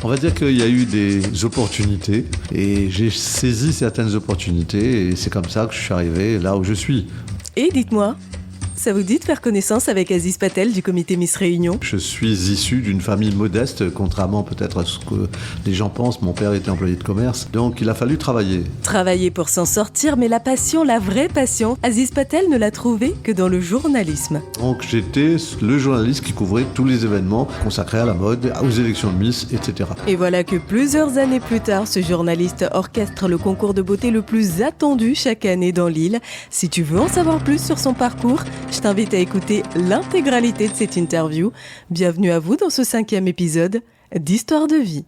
On va dire qu'il y a eu des opportunités et j'ai saisi certaines opportunités et c'est comme ça que je suis arrivé là où je suis. Et dites-moi, ça vous dit de faire connaissance avec Aziz Patel du comité Miss Réunion ? Je suis issu d'une famille modeste, contrairement peut-être à ce que les gens pensent. Mon père était employé de commerce, donc il a fallu travailler. Travailler pour s'en sortir, mais la passion, la vraie passion, Aziz Patel ne l'a trouvée que dans le journalisme. Donc j'étais le journaliste qui couvrait tous les événements consacrés à la mode, aux élections de Miss, etc. Et voilà que plusieurs années plus tard, ce journaliste orchestre le concours de beauté le plus attendu chaque année dans l'île. Si tu veux en savoir plus sur son parcours, je t'invite à écouter l'intégralité de cette interview. Bienvenue à vous dans ce 5e épisode d'Histoire de vie.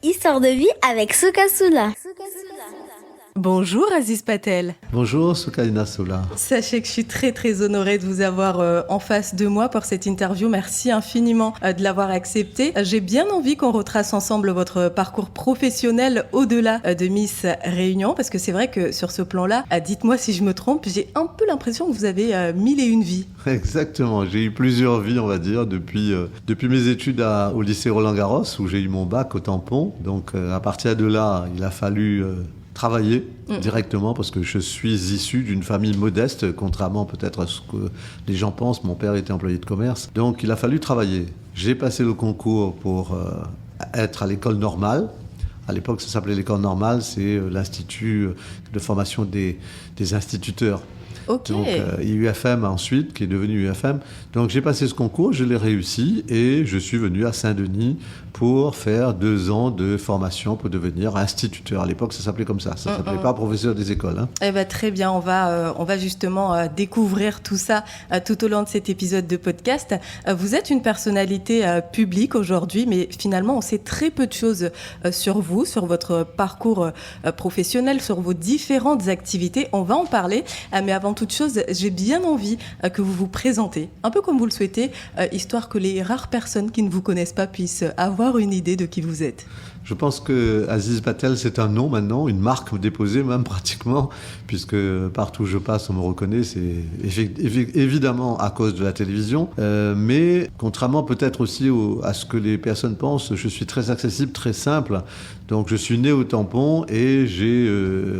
Histoire de vie avec Souka Soula. Bonjour Aziz Patel. Bonjour Soukaina Sola. Sachez que je suis très honorée de vous avoir en face de moi pour cette interview. Merci infiniment de l'avoir accepté. J'ai bien envie qu'on retrace ensemble votre parcours professionnel au-delà de Miss Réunion, parce que c'est vrai que sur ce plan-là, dites-moi si je me trompe, j'ai un peu l'impression que vous avez 1001 vies. Exactement, j'ai eu plusieurs vies, on va dire, depuis mes études au lycée Roland-Garros, où j'ai eu mon bac au tampon. Donc à partir de là, il a fallu travailler directement parce que je suis issu d'une famille modeste, contrairement peut-être à ce que les gens pensent. Mon père était employé de commerce, donc il a fallu travailler. J'ai passé le concours pour être à l'école normale. À l'époque, ça s'appelait l'école normale, c'est l'institut de formation des instituteurs. Okay. Donc IUFM ensuite, qui est devenu UFM. Donc j'ai passé ce concours, je l'ai réussi et je suis venu à Saint-Denis pour faire 2 ans de formation pour devenir instituteur. À l'époque, ça s'appelait comme ça. Ça ne s'appelait pas professeur des écoles. Hein. Eh ben, très bien, on va justement découvrir tout ça tout au long de cet épisode de podcast. Vous êtes une personnalité publique aujourd'hui, mais finalement, on sait très peu de choses sur vous, sur votre parcours professionnel, sur vos différentes activités. On va en parler, mais avant toute chose, j'ai bien envie que vous vous présentez, un peu comme vous le souhaitez, histoire que les rares personnes qui ne vous connaissent pas puissent avoir une idée de qui vous êtes. Je pense que Aziz Patel, c'est un nom maintenant, une marque déposée même pratiquement, puisque partout où je passe, on me reconnaît. C'est évidemment à cause de la télévision, mais contrairement peut-être aussi à ce que les personnes pensent, je suis très accessible, très simple. Donc je suis né au tampon et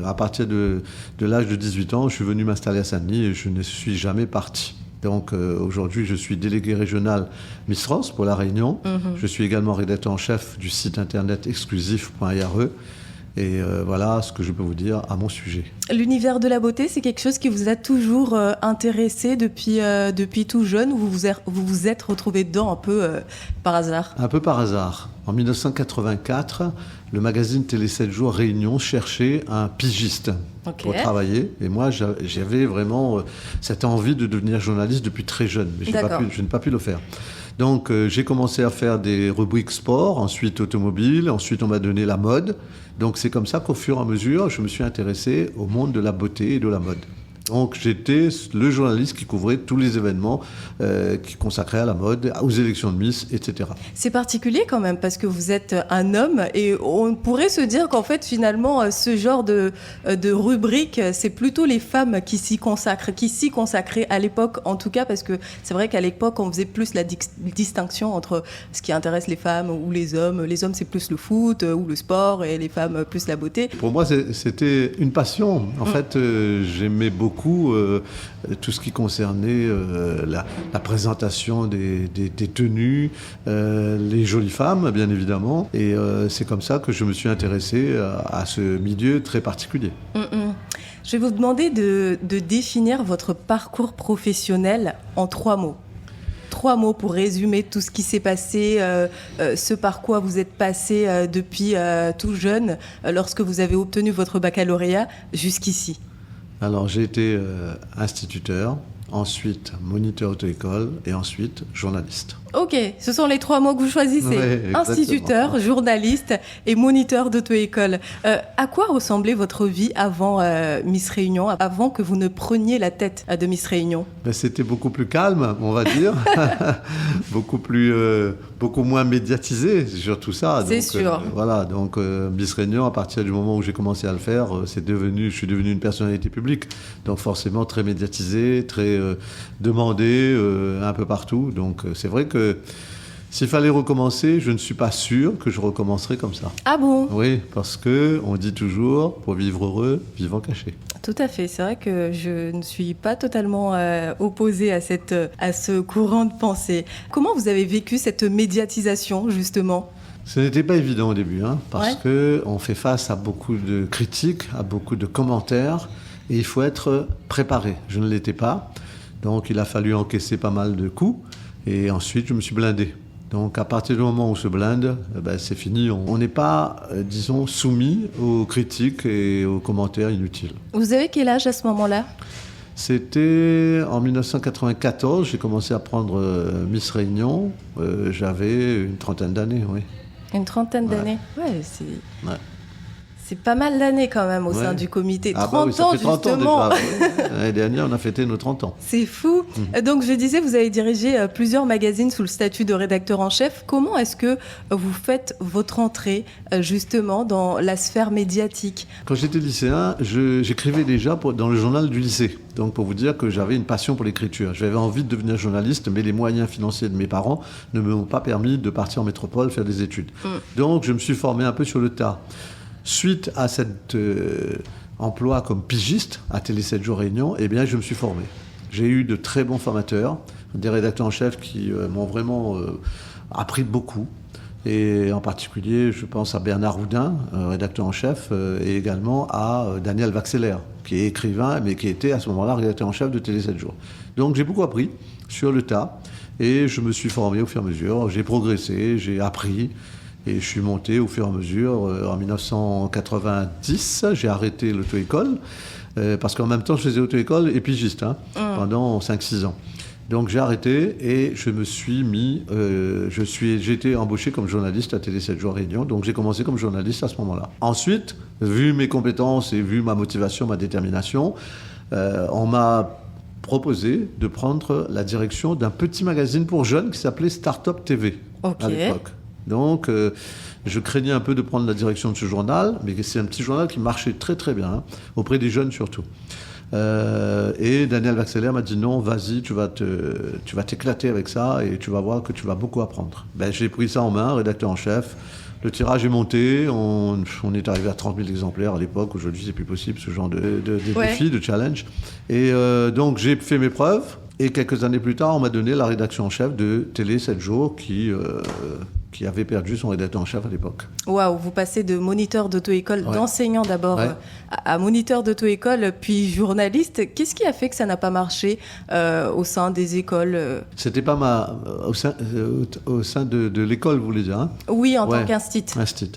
à partir de l'âge de 18 ans, je suis venu m'installer à Saint-Denis et je ne suis jamais parti. Donc aujourd'hui, je suis délégué régional Miss France pour la Réunion. Je suis également rédacteur en chef du site internet exclusif.ire. Et voilà ce que je peux vous dire à mon sujet. L'univers de la beauté, c'est quelque chose qui vous a toujours intéressé depuis tout jeune, ou vous vous êtes retrouvé dedans un peu par hasard ? Un peu par hasard. En 1984, le magazine Télé 7 jours Réunion cherchait un pigiste pour travailler. Et moi, j'avais vraiment cette envie de devenir journaliste depuis très jeune. Mais je n'ai pas pu le faire. Donc, j'ai commencé à faire des rubriques sport, ensuite automobile, ensuite on m'a donné la mode. Donc, c'est comme ça qu'au fur et à mesure, je me suis intéressé au monde de la beauté et de la mode. Donc j'étais le journaliste qui couvrait tous les événements qui consacraient à la mode, aux élections de Miss, etc. C'est particulier quand même parce que vous êtes un homme et on pourrait se dire qu'en fait finalement ce genre de rubrique, c'est plutôt les femmes qui s'y consacraient à l'époque en tout cas, parce que c'est vrai qu'à l'époque on faisait plus la distinction entre ce qui intéresse les femmes ou les hommes. Les hommes c'est plus le foot ou le sport et les femmes plus la beauté. Pour moi c'était une passion. En fait j'aimais beaucoup tout ce qui concernait la présentation des tenues, les jolies femmes, bien évidemment. Et c'est comme ça que je me suis intéressé à ce milieu très particulier. Je vais vous demander de définir votre parcours professionnel en 3 mots. 3 mots pour résumer tout ce qui s'est passé, ce par quoi vous êtes passé depuis tout jeune, lorsque vous avez obtenu votre baccalauréat jusqu'ici. Alors, j'ai été instituteur, ensuite moniteur auto-école et ensuite journaliste. Ok, ce sont les 3 mots que vous choisissez. Ouais, instituteur, journaliste et moniteur d'auto-école. À quoi ressemblait votre vie avant Miss Réunion, avant que vous ne preniez la tête de Miss Réunion? C'était beaucoup plus calme, on va dire. Beaucoup moins médiatisé, c'est surtout ça. C'est sûr. Voilà, donc Miss Réunion, à partir du moment où j'ai commencé à le faire, je suis devenu une personnalité publique. Donc forcément très médiatisé, très demandé un peu partout. Donc c'est vrai que s'il fallait recommencer, je ne suis pas sûr que je recommencerais comme ça. Ah bon? Oui, parce qu'on dit toujours, pour vivre heureux, vivant caché. Tout à fait. C'est vrai que je ne suis pas totalement opposée à ce courant de pensée. Comment vous avez vécu cette médiatisation, justement? Ce n'était pas évident au début, parce qu'on fait face à beaucoup de critiques, à beaucoup de commentaires, et il faut être préparé. Je ne l'étais pas, donc il a fallu encaisser pas mal de coups, et ensuite je me suis blindé. Donc à partir du moment où on se blinde, c'est fini. On n'est pas, disons, soumis aux critiques et aux commentaires inutiles. Vous avez quel âge à ce moment-là? C'était en 1994, j'ai commencé à prendre Miss Réunion. J'avais une trentaine d'années, oui. Une trentaine d'années? Ouais, c'est pas mal d'années quand même au sein du comité. 30 ans, ça fait 30 justement. ans déjà. L'année dernière, on a fêté nos 30 ans. C'est fou. Donc, je disais, vous avez dirigé plusieurs magazines sous le statut de rédacteur en chef. Comment est-ce que vous faites votre entrée, justement, dans la sphère médiatique? Quand j'étais lycéen, j'écrivais déjà dans le journal du lycée. Donc, pour vous dire que j'avais une passion pour l'écriture. J'avais envie de devenir journaliste, mais les moyens financiers de mes parents ne m'ont pas permis de partir en métropole faire des études. Donc, je me suis formé un peu sur le tas. Suite à cet emploi comme pigiste à Télé 7 jours Réunion, eh bien, je me suis formé. J'ai eu de très bons formateurs, des rédacteurs en chef qui m'ont vraiment appris beaucoup. Et en particulier, je pense à Bernard Houdin, rédacteur en chef, et également à Daniel Vaxeler, qui est écrivain, mais qui était à ce moment-là rédacteur en chef de Télé 7 jours. Donc j'ai beaucoup appris sur le tas, et je me suis formé au fur et à mesure. J'ai progressé, j'ai appris. Et je suis monté au fur et à mesure. En 1990, j'ai arrêté l'auto-école, parce qu'en même temps, je faisais auto-école et pigiste pendant 5-6 ans. Donc j'ai arrêté et je me suis mis... j'ai été embauché comme journaliste à Télé 7 jours Réunion, donc j'ai commencé comme journaliste à ce moment-là. Ensuite, vu mes compétences et vu ma motivation, ma détermination, on m'a proposé de prendre la direction d'un petit magazine pour jeunes qui s'appelait Startup TV à l'époque. Donc, je craignais un peu de prendre la direction de ce journal, mais c'est un petit journal qui marchait très très bien, auprès des jeunes surtout. Et Daniel Vaxeler m'a dit non, vas-y, tu vas t'éclater avec ça et tu vas voir que tu vas beaucoup apprendre. J'ai pris ça en main, rédacteur en chef. Le tirage est monté, on est arrivé à 30 000 exemplaires à l'époque. Aujourd'hui, c'est plus possible, ce genre de défi, de challenge. Et donc, j'ai fait mes preuves. Et quelques années plus tard, on m'a donné la rédaction en chef de Télé 7 jours qui avait perdu son rédacteur en chef à l'époque. Waouh, vous passez de moniteur d'auto-école, d'enseignant d'abord, à moniteur d'auto-école, puis journaliste. Qu'est-ce qui a fait que ça n'a pas marché au sein des écoles C'était pas au sein de l'école, vous voulez dire Oui, en tant qu'instit.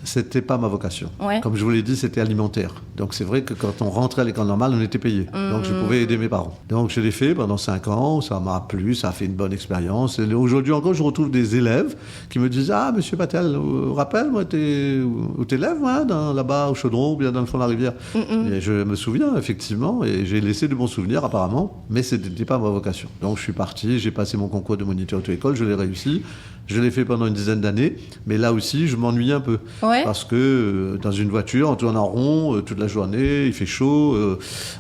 C'était pas ma vocation. Comme je vous l'ai dit, c'était alimentaire. Donc c'est vrai que quand on rentrait à l'école normale, on était payé. Donc je pouvais aider mes parents. Donc je l'ai fait pendant 5 ans, ça m'a plu, ça a fait une bonne expérience. Et aujourd'hui encore, je retrouve des élèves qui me disent « Ah, monsieur Patel, rappelle-moi où t'es élève, là-bas au Chaudron ou bien dans le fond de la rivière ?» Et je me souviens, effectivement, et j'ai laissé de bons souvenirs apparemment, mais ce n'était pas ma vocation. Donc je suis parti, j'ai passé mon concours de moniteur auto-école, je l'ai réussi. Je l'ai fait pendant une dizaine d'années, mais là aussi, je m'ennuyais un peu. Parce que dans une voiture, on tourne en rond toute la journée, il fait chaud,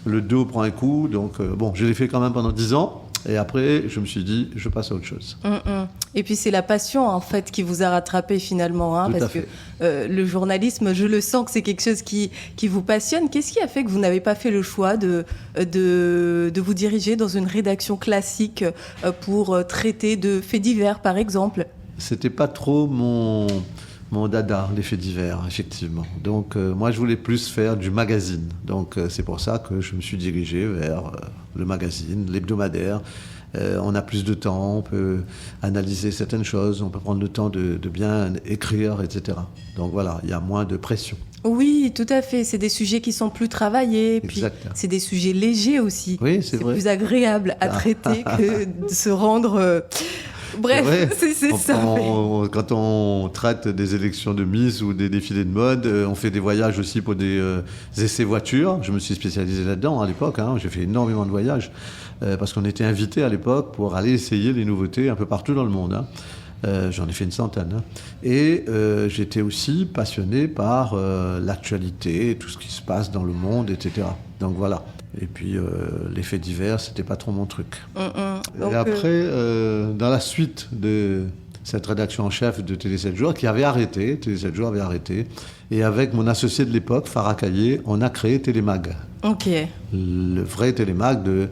le dos prend un coup. Donc, je l'ai fait quand même pendant 10 ans. Et après, je me suis dit, je passe à autre chose. Et puis, c'est la passion, en fait, qui vous a rattrapé finalement. Parce que le journalisme, je le sens que c'est quelque chose qui vous passionne. Qu'est-ce qui a fait que vous n'avez pas fait le choix de vous diriger dans une rédaction classique pour traiter de faits divers, par exemple ? C'était pas trop mon dada, les faits divers, effectivement. Donc, moi, je voulais plus faire du magazine. Donc, c'est pour ça que je me suis dirigé vers le magazine, l'hebdomadaire. On a plus de temps, on peut analyser certaines choses, on peut prendre le temps de bien écrire, etc. Donc, voilà, il y a moins de pression. Oui, tout à fait. C'est des sujets qui sont plus travaillés. Puis c'est des sujets légers aussi. Oui, c'est vrai. C'est plus agréable à traiter que de se rendre... Bref, Ouais. c'est ça. Quand on traite des élections de Miss ou des défilés de mode, on fait des voyages aussi pour des essais voitures. Je me suis spécialisé là-dedans à l'époque. J'ai fait énormément de voyages parce qu'on était invités à l'époque pour aller essayer les nouveautés un peu partout dans le monde. J'en ai fait une centaine. Et j'étais aussi passionné par l'actualité, tout ce qui se passe dans le monde, etc. Donc voilà. Et puis les faits divers, c'était pas trop mon truc. Donc, et après, dans la suite de cette rédaction en chef de Télé 7 jours, Télé 7 jours avait arrêté, et avec mon associé de l'époque, Farah Caillé, on a créé Télémag. Ok. Le vrai Télémag de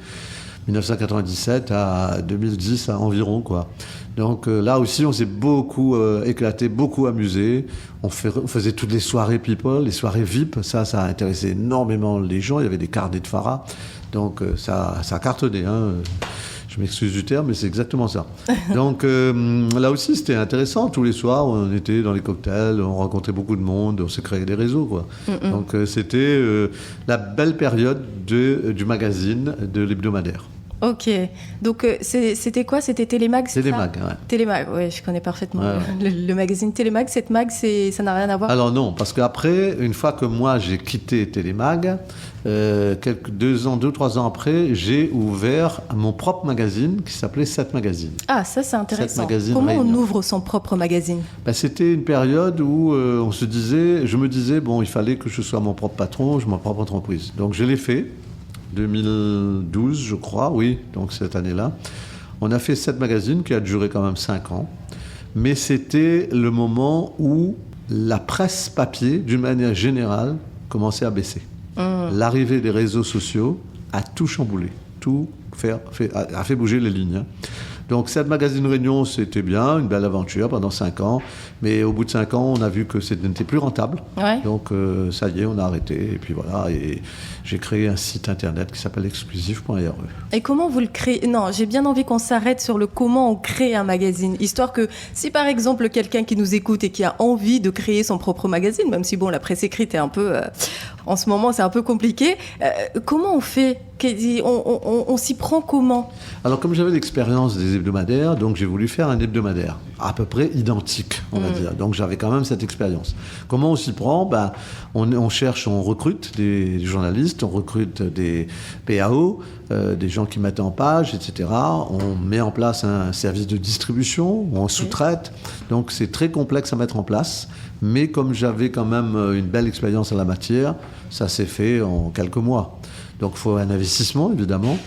1997 à 2010 environ, quoi. Donc là aussi, on s'est beaucoup éclaté, beaucoup amusé. On faisait toutes les soirées people, les soirées VIP. Ça a intéressé énormément les gens. Il y avait des carnets de Farah. Donc ça a cartonné. Je m'excuse du terme, mais c'est exactement ça. Donc là aussi, c'était intéressant. Tous les soirs, on était dans les cocktails, on rencontrait beaucoup de monde, on s'est créé des réseaux, quoi. Donc c'était la belle période du magazine, de l'hebdomadaire. Ok, donc c'était quoi? C'était Télémag, c'est Télémag, ça? ouais. Télémag, oui, je connais parfaitement Ouais. le magazine Télémag. Cette mag, ça n'a rien à voir? Alors non, parce qu'après, une fois que moi j'ai quitté Télémag, 2 ou 3 ans après, j'ai ouvert mon propre magazine qui s'appelait 7 Magazine. Ah, ça c'est intéressant. Magazine Comment on Réunion. ouvre son propre magazine? C'était une période où je me disais, bon, il fallait que je sois mon propre patron, ma propre entreprise. Donc je l'ai fait. 2012, je crois, oui, donc cette année-là. On a fait 7 magazines qui a duré quand même 5 ans. Mais c'était le moment où la presse papier, d'une manière générale, commençait à baisser. L'arrivée des réseaux sociaux a tout chamboulé, a fait bouger les lignes. Donc 7 magazines Réunion, c'était bien, une belle aventure pendant 5 ans. Mais au bout de 5 ans, on a vu que ce n'était plus rentable. Ouais. Donc ça y est, on a arrêté. Et puis voilà, et j'ai créé un site internet qui s'appelle exclusif.re. Et comment vous le créez? Non, j'ai bien envie qu'on s'arrête sur le comment on crée un magazine. Histoire que si par exemple quelqu'un qui nous écoute et qui a envie de créer son propre magazine, même si bon, la presse écrite est un peu... en ce moment, c'est un peu compliqué. Comment on fait? On s'y prend comment? Alors comme j'avais l'expérience des hebdomadaires, donc j'ai voulu faire un hebdomadaire à peu près identique, on va dire. Donc j'avais quand même cette expérience. Comment on s'y prend? On cherche, on recrute des journalistes, on recrute des PAO, des gens qui mettent en page, etc. On met en place un service de distribution, on sous-traite. Donc c'est très complexe à mettre en place. Mais comme j'avais quand même une belle expérience en la matière, ça s'est fait en quelques mois. Donc il faut un investissement, évidemment.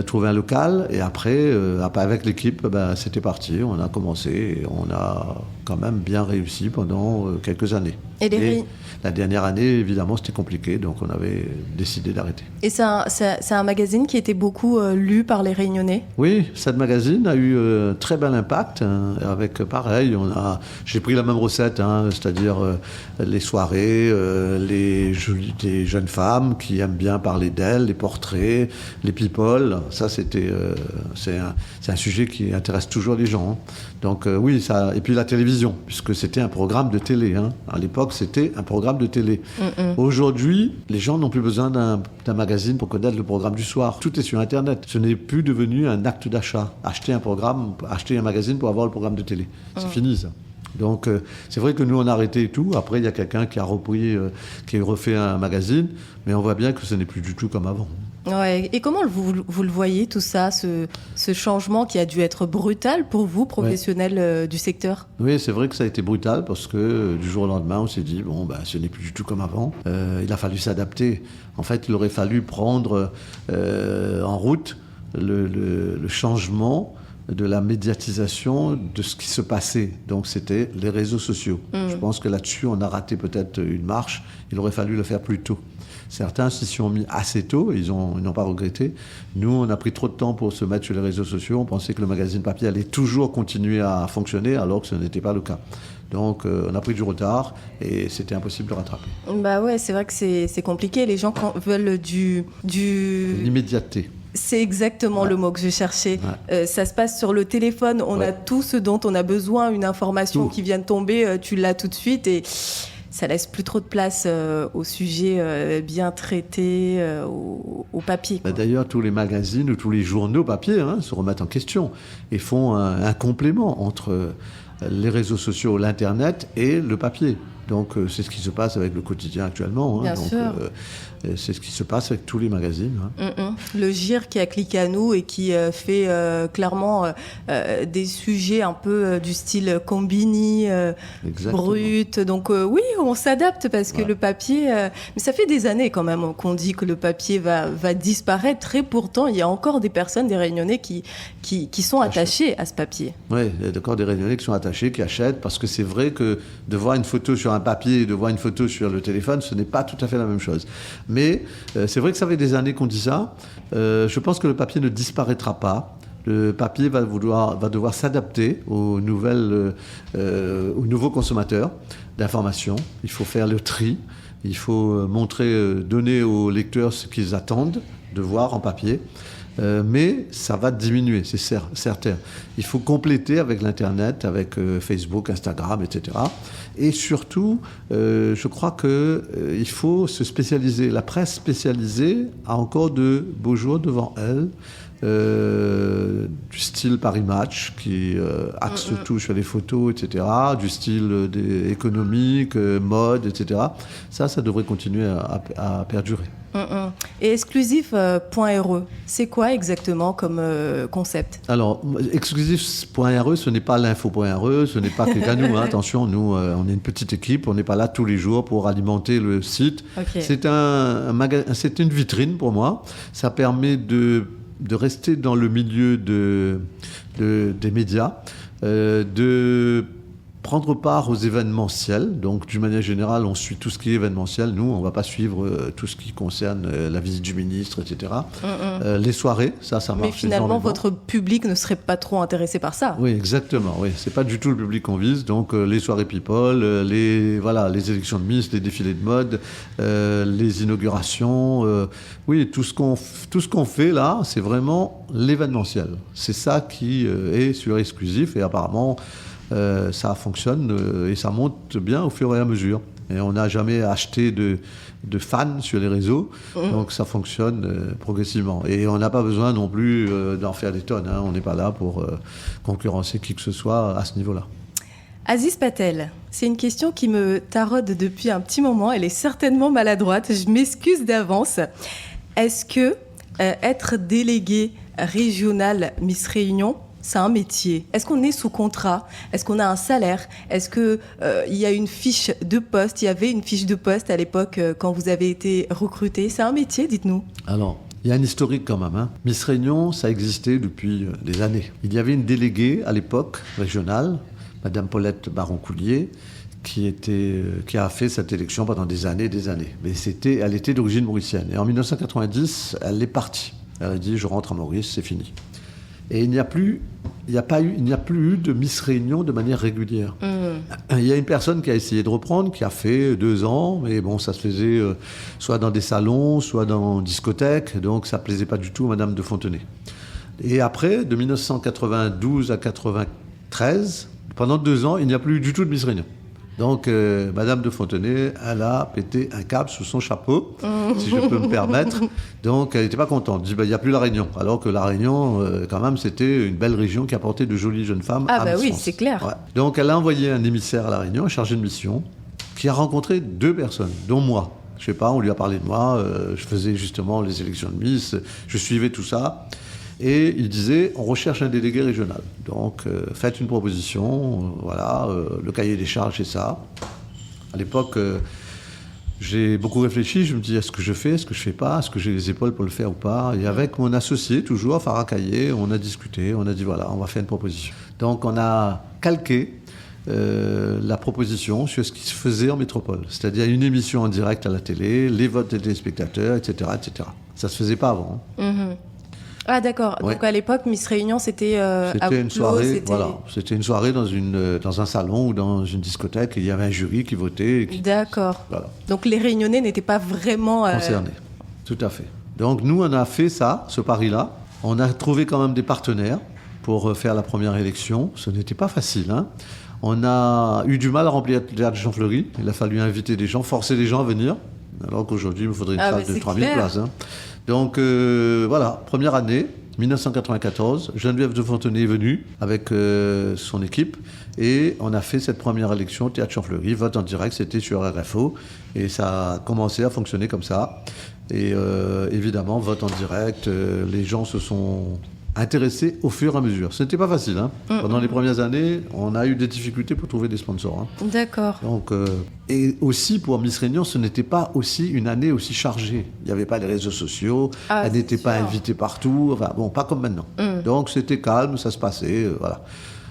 Trouver un local, et après avec l'équipe, c'était parti, on a commencé et on a quand même bien réussi pendant quelques années. Et la dernière année, évidemment, c'était compliqué, donc on avait décidé d'arrêter. Et c'est un magazine qui était beaucoup lu par les Réunionnais? Oui, cette magazine a eu très bel impact, avec pareil, j'ai pris la même recette, c'est-à-dire les soirées, les jeunes femmes qui aiment bien parler d'elles, les portraits, les people. Ça, c'est un sujet qui intéresse toujours les gens. Donc oui, ça. Et puis la télévision, puisque c'était un programme de télé. À l'époque, c'était un programme de télé. Aujourd'hui, les gens n'ont plus besoin d'un magazine pour connaître le programme du soir. Tout est sur Internet. Ce n'est plus devenu un acte d'achat. Acheter un magazine pour avoir le programme de télé. C'est fini, ça. Donc c'est vrai que nous on a arrêté et tout. Après il y a quelqu'un qui a repris, qui a refait un magazine, mais on voit bien que ce n'est plus du tout comme avant. Ouais. Et comment vous le voyez tout ça, ce changement qui a dû être brutal pour vous, professionnels du secteur? Oui, c'est vrai que ça a été brutal parce que du jour au lendemain on s'est dit ce n'est plus du tout comme avant. Il a fallu s'adapter. En fait il aurait fallu prendre en route le changement de la médiatisation de ce qui se passait. Donc c'était les réseaux sociaux. Je pense que là-dessus, on a raté peut-être une marche. Il aurait fallu le faire plus tôt. Certains s'y sont mis assez tôt, ils n'ont pas regretté. Nous, on a pris trop de temps pour se mettre sur les réseaux sociaux. On pensait que le magazine papier allait toujours continuer à fonctionner, alors que ce n'était pas le cas. Donc, on a pris du retard et c'était impossible de rattraper. Bah ouais, c'est vrai que c'est compliqué. Les gens veulent l'immédiateté. C'est exactement le mot que je cherchais. Ça se passe sur le téléphone. On a tout ce dont on a besoin, une information qui vient de tomber, tu l'as tout de suite et ça laisse plus trop de place aux sujets bien traités, au papier. D'ailleurs, tous les magazines ou tous les journaux papier se remettent en question et font un complément entre les réseaux sociaux, l'Internet et le papier. Donc, c'est ce qui se passe avec le quotidien actuellement. Bien sûr. C'est ce qui se passe avec tous les magazines. Le GIR qui a cliqué à nous et qui fait clairement des sujets un peu du style combini, brut. Donc oui, on s'adapte parce que le papier... mais ça fait des années quand même qu'on dit que le papier va disparaître. Et pourtant, il y a encore des personnes, des Réunionnais qui sont attachés à ce papier. Oui, il y a encore des Réunionnais qui sont attachés, qui achètent, parce que c'est vrai que de voir une photo sur un papier et de voir une photo sur le téléphone, ce n'est pas tout à fait la même chose. Mais c'est vrai que ça fait des années qu'on dit ça. Je pense que le papier ne disparaîtra pas. Le papier va devoir s'adapter aux nouveaux consommateurs d'informations. Il faut faire le tri. Il faut donner aux lecteurs ce qu'ils attendent de voir en papier. Mais ça va diminuer, c'est certain. Il faut compléter avec l'Internet, avec Facebook, Instagram, etc. Et surtout, je crois qu'il faut se spécialiser. La presse spécialisée a encore de beaux jours devant elle. Du style Paris Match qui axe tout sur les photos, etc., du style économique, mode, etc. Ça devrait continuer à perdurer. Et exclusif.re, c'est quoi exactement comme concept? Alors, exclusif.re, ce n'est pas l'info.re, ce n'est pas que nous. Attention, nous, on est une petite équipe, on n'est pas là tous les jours pour alimenter le site. Okay. C'est une vitrine pour moi. Ça permet de rester dans le milieu des médias, de prendre part aux événementiels. Donc, d'une manière générale, on suit tout ce qui est événementiel. Nous, on ne va pas suivre tout ce qui concerne la visite du ministre, etc. Les soirées, ça marche. Mais finalement, votre public ne serait pas trop intéressé par ça. Oui, exactement. Oui. Ce n'est pas du tout le public qu'on vise. Donc, les soirées people, les élections de Miss, les défilés de mode, les inaugurations. Oui, tout ce qu'on fait là, c'est vraiment l'événementiel. C'est ça qui est sur Exclusif. Et apparemment, ça fonctionne et ça monte bien au fur et à mesure. Et on n'a jamais acheté de fans sur les réseaux, donc ça fonctionne progressivement. Et on n'a pas besoin non plus d'en faire des tonnes. On n'est pas là pour concurrencer qui que ce soit à ce niveau-là. Aziz Patel, c'est une question qui me taraude depuis un petit moment. Elle est certainement maladroite. Je m'excuse d'avance. Est-ce que être délégué régional Miss Réunion, c'est un métier? Est-ce qu'on est sous contrat? Est-ce qu'on a un salaire? Est-ce qu'il y a une fiche de poste? Il y avait une fiche de poste à l'époque quand vous avez été recruté. C'est un métier, dites-nous. Alors, il y a un historique quand même. Miss Réunion, ça existait depuis des années. Il y avait une déléguée à l'époque régionale, Madame Paulette Baron-Coulier, qui a fait cette élection pendant des années et des années. Mais elle était d'origine mauricienne. Et en 1990, elle est partie. Elle a dit « je rentre à Maurice, c'est fini ». Et il n'y a plus eu de Miss Réunion de manière régulière. Il y a une personne qui a essayé de reprendre, qui a fait 2 ans, mais bon, ça se faisait soit dans des salons, soit dans discothèques, donc ça ne plaisait pas du tout à Madame de Fontenay. Et après, de 1992 à 1993, pendant 2 ans, il n'y a plus du tout de Miss Réunion. Donc, Madame de Fontenay, elle a pété un câble sous son chapeau, si je peux me permettre. Donc, elle n'était pas contente. Elle dit, il n'y a plus la Réunion. Alors que la Réunion, quand même, c'était une belle région qui apportait de jolies jeunes femmes à Miss oui, France. c'est clair. Ouais. Donc, elle a envoyé un émissaire à la Réunion, un chargé de mission, qui a rencontré 2 personnes, dont moi. Je ne sais pas, on lui a parlé de moi. Je faisais justement les élections de Miss. Je suivais tout ça. Et il disait, on recherche un délégué régional. Donc, faites une proposition, le cahier des charges, c'est ça. À l'époque, j'ai beaucoup réfléchi, je me dis, est-ce que je fais, est-ce que je fais pas, est-ce que j'ai les épaules pour le faire ou pas? Et avec mon associé, toujours, Farah Caillé, on a discuté, on a dit, voilà, on va faire une proposition. Donc, on a calqué la proposition sur ce qui se faisait en métropole. C'est-à-dire une émission en direct à la télé, les votes des téléspectateurs, etc., etc. Ça se faisait pas avant. Ah d'accord, ouais. Donc à l'époque, Miss Réunion, c'était une soirée, c'était une soirée dans un salon ou dans une discothèque, il y avait un jury qui votait. D'accord. Voilà. Donc les Réunionnais n'étaient pas vraiment... concernés, tout à fait. Donc nous, on a fait ce pari-là. On a trouvé quand même des partenaires pour faire la première élection. Ce n'était pas facile, On a eu du mal à remplir le théâtre Jean-Fleury. Il a fallu inviter des gens, forcer les gens à venir. Alors qu'aujourd'hui, il me faudrait une salle de 3000 places. Hein. Donc voilà, première année, 1994. Geneviève de Fontenay est venue avec son équipe. Et on a fait cette première élection au théâtre Jean-Fleury. Vote en direct, c'était sur RFO. Et ça a commencé à fonctionner comme ça. Et évidemment, vote en direct, les gens se sont intéressés au fur et à mesure. Ce n'était pas facile. Hein. Pendant les premières années, on a eu des difficultés pour trouver des sponsors. Hein. D'accord. Donc, et aussi, pour Miss Réunion, ce n'était pas aussi une année aussi chargée. Il n'y avait pas les réseaux sociaux, elle n'était pas invitée partout. Enfin, bon, pas comme maintenant. Donc, c'était calme, ça se passait, voilà.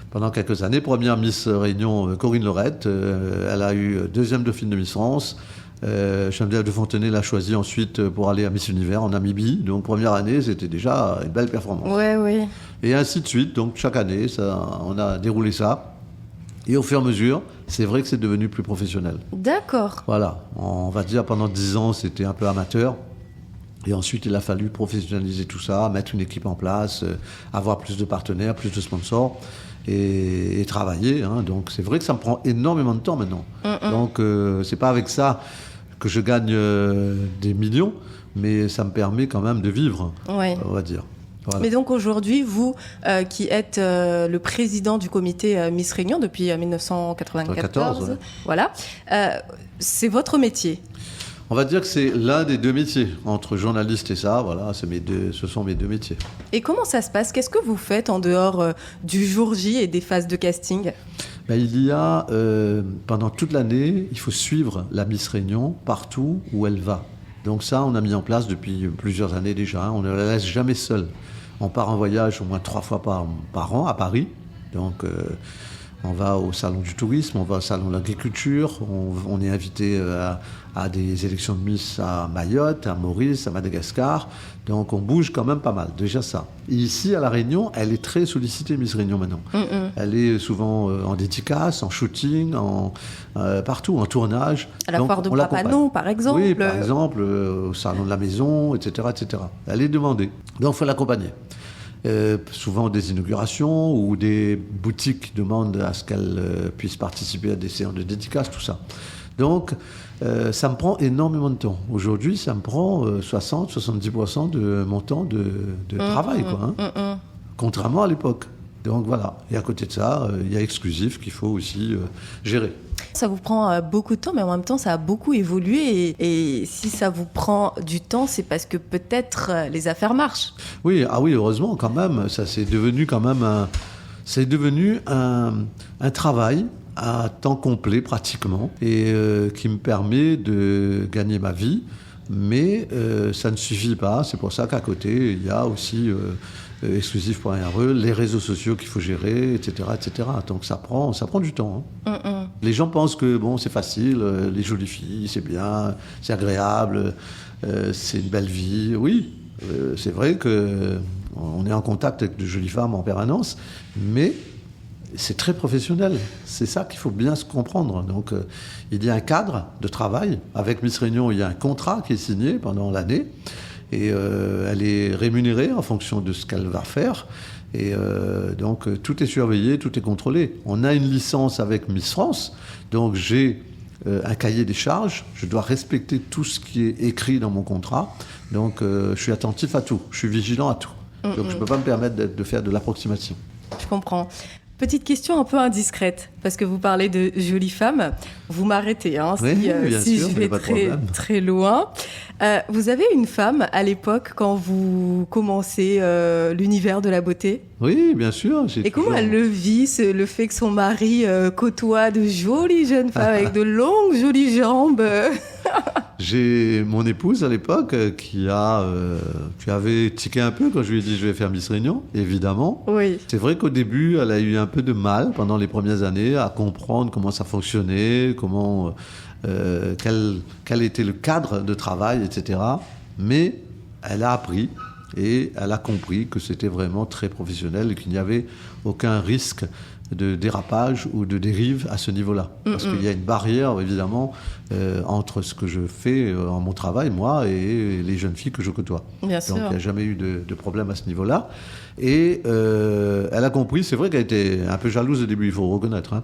Pendant quelques années, première Miss Réunion, Corinne Lorette. Elle a eu deuxième dauphine de Miss France. Geneviève de Fontenay l'a choisie ensuite pour aller à Miss Univers en Namibie. Donc première année, c'était déjà une belle performance. Oui. Et ainsi de suite. Donc chaque année, on a déroulé ça. Et au fur et à mesure, c'est vrai que c'est devenu plus professionnel. D'accord. Voilà. On va dire pendant 10 ans, c'était un peu amateur. Et ensuite, il a fallu professionnaliser tout ça, mettre une équipe en place, avoir plus de partenaires, plus de sponsors. Et travailler. Hein. Donc c'est vrai que ça me prend énormément de temps maintenant. Donc c'est pas avec ça que je gagne des millions, mais ça me permet quand même de vivre, on va dire. Voilà. Mais donc aujourd'hui, vous qui êtes le président du comité Miss Réunion depuis 1994, voilà, c'est votre métier. On va dire que c'est l'un des deux métiers. Entre journaliste et ça, voilà, ce sont mes deux métiers. Et comment ça se passe ? Qu'est-ce que vous faites en dehors du jour J et des phases de casting ? Il y a, pendant toute l'année, il faut suivre la Miss Réunion partout où elle va. Donc ça, on a mis en place depuis plusieurs années déjà. On ne la laisse jamais seule. On part en voyage au moins 3 fois par an à Paris. Donc on va au salon du tourisme, on va au salon de l'agriculture, on est invité à des élections de Miss à Mayotte, à Maurice, à Madagascar. Donc on bouge quand même pas mal, déjà ça. Et ici, à La Réunion, elle est très sollicitée, Miss Réunion maintenant. Elle est souvent en dédicace, en shooting, partout, en tournage. À la foire de Papanon, par exemple. Oui, par exemple, au salon de la maison, etc., etc. Elle est demandée. Donc il faut l'accompagner. Souvent des inaugurations ou des boutiques demandent à ce qu'elle puisse participer à des séances de dédicaces, tout ça. Donc, ça me prend énormément de temps. Aujourd'hui, ça me prend 60-70% de mon temps de travail, quoi, hein. Contrairement à l'époque. Donc voilà. Et à côté de ça, il y a Exclusif qu'il faut aussi gérer. Ça vous prend beaucoup de temps, mais en même temps, ça a beaucoup évolué. Et si ça vous prend du temps, c'est parce que peut-être les affaires marchent. Oui, heureusement, quand même. Ça, c'est devenu quand même un travail à temps complet, pratiquement, et qui me permet de gagner ma vie. Mais ça ne suffit pas. C'est pour ça qu'à côté, il y a aussi Exclusif.re, les réseaux sociaux qu'il faut gérer, etc., etc. Donc ça prend du temps. Hein. Les gens pensent que bon, c'est facile, les jolies filles, c'est bien, c'est agréable, c'est une belle vie. Oui, c'est vrai qu'on est en contact avec de jolies femmes en permanence, mais c'est très professionnel. C'est ça qu'il faut bien se comprendre. Donc, il y a un cadre de travail. Avec Miss Réunion, il y a un contrat qui est signé pendant l'année. Et elle est rémunérée en fonction de ce qu'elle va faire. Et donc, tout est surveillé, tout est contrôlé. On a une licence avec Miss France. Donc, j'ai un cahier des charges. Je dois respecter tout ce qui est écrit dans mon contrat. Donc, je suis attentif à tout. Je suis vigilant à tout. Donc, je ne peux pas me permettre de faire de l'approximation. Je comprends. Petite question un peu indiscrète, parce que vous parlez de jolies femmes. Vous m'arrêtez, hein, si je vais très loin. Vous avez une femme à l'époque quand vous commencez l'univers de la beauté ? Oui, bien sûr. Et comment elle le vit, le fait que son mari côtoie de jolies jeunes femmes avec de longues, jolies jambes J'ai mon épouse à l'époque qui avait tiqué un peu quand je lui ai dit je vais faire Miss Réunion, évidemment. Oui. C'est vrai qu'au début, elle a eu un peu de mal pendant les premières années à comprendre comment ça fonctionnait, quel était le cadre de travail, etc. Mais elle a appris Et elle a compris que c'était vraiment très professionnel et qu'il n'y avait aucun risque de dérapage ou de dérive à ce niveau-là. Parce qu'il y a une barrière, évidemment, entre ce que je fais en mon travail, moi, et les jeunes filles que je côtoie. Bien Donc, sûr. il n'y a jamais eu de problème à ce niveau-là. Et elle a compris, c'est vrai qu'elle était un peu jalouse au début, il faut reconnaître. Hein.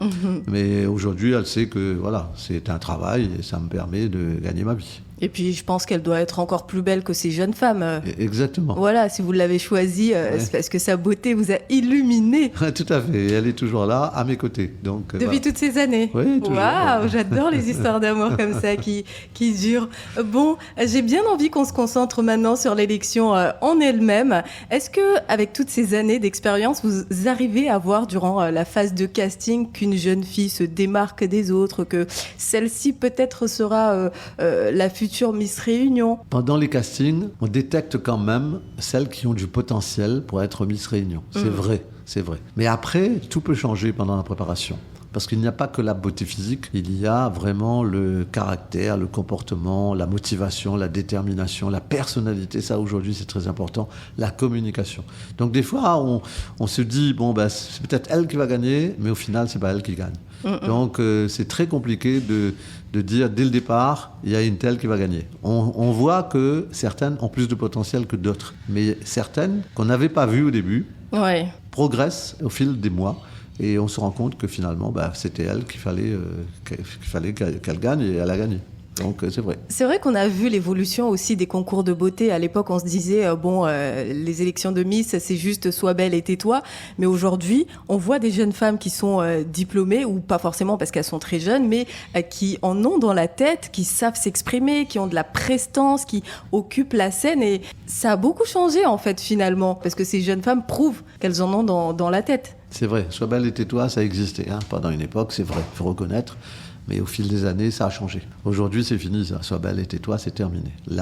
Mais aujourd'hui, elle sait que voilà, c'est un travail et ça me permet de gagner ma vie. Et puis, je pense qu'elle doit être encore plus belle que ces jeunes femmes. Exactement. Voilà, si vous l'avez choisie, c'est parce que sa beauté vous a illuminé. Tout à fait. Et elle est toujours là, à mes côtés. Donc, Depuis voilà. toutes ces années. Oui, toujours. Waouh, j'adore les histoires d'amour comme ça qui durent. Bon, j'ai bien envie qu'on se concentre maintenant sur l'élection en elle-même. Est-ce que, avec toutes ces années d'expérience, vous arrivez à voir durant la phase de casting qu'une jeune fille se démarque des autres, que celle-ci peut-être sera la future Miss Réunion? Pendant les castings, on détecte quand même celles qui ont du potentiel pour être Miss Réunion. C'est vrai, c'est vrai. Mais après, tout peut changer pendant la préparation. Parce qu'il n'y a pas que la beauté physique, il y a vraiment le caractère, le comportement, la motivation, la détermination, la personnalité. Ça, aujourd'hui, c'est très important. La communication. Donc, des fois, on se dit, bon, ben, c'est peut-être elle qui va gagner, mais au final, c'est pas elle qui gagne. Donc, c'est très compliqué de dire, dès le départ, il y a une telle qui va gagner. On voit que certaines ont plus de potentiel que d'autres. Mais certaines, qu'on n'avait pas vues au début, progressent au fil des mois. Et on se rend compte que finalement, c'était elle qu'il fallait qu'elle gagne, et elle a gagné. Donc c'est vrai. C'est vrai qu'on a vu l'évolution aussi des concours de beauté. À l'époque, on se disait, les élections de Miss, c'est juste sois belle et tais-toi. Mais aujourd'hui, on voit des jeunes femmes qui sont diplômées, ou pas forcément parce qu'elles sont très jeunes, mais qui en ont dans la tête, qui savent s'exprimer, qui ont de la prestance, qui occupent la scène. Et ça a beaucoup changé, en fait, finalement, parce que ces jeunes femmes prouvent qu'elles en ont dans la tête. C'est vrai, sois belle et tais-toi, ça existait pendant une époque, c'est vrai, il faut reconnaître. Mais au fil des années, ça a changé. Aujourd'hui, c'est fini, ça. Sois belle et tais-toi, c'est terminé. Les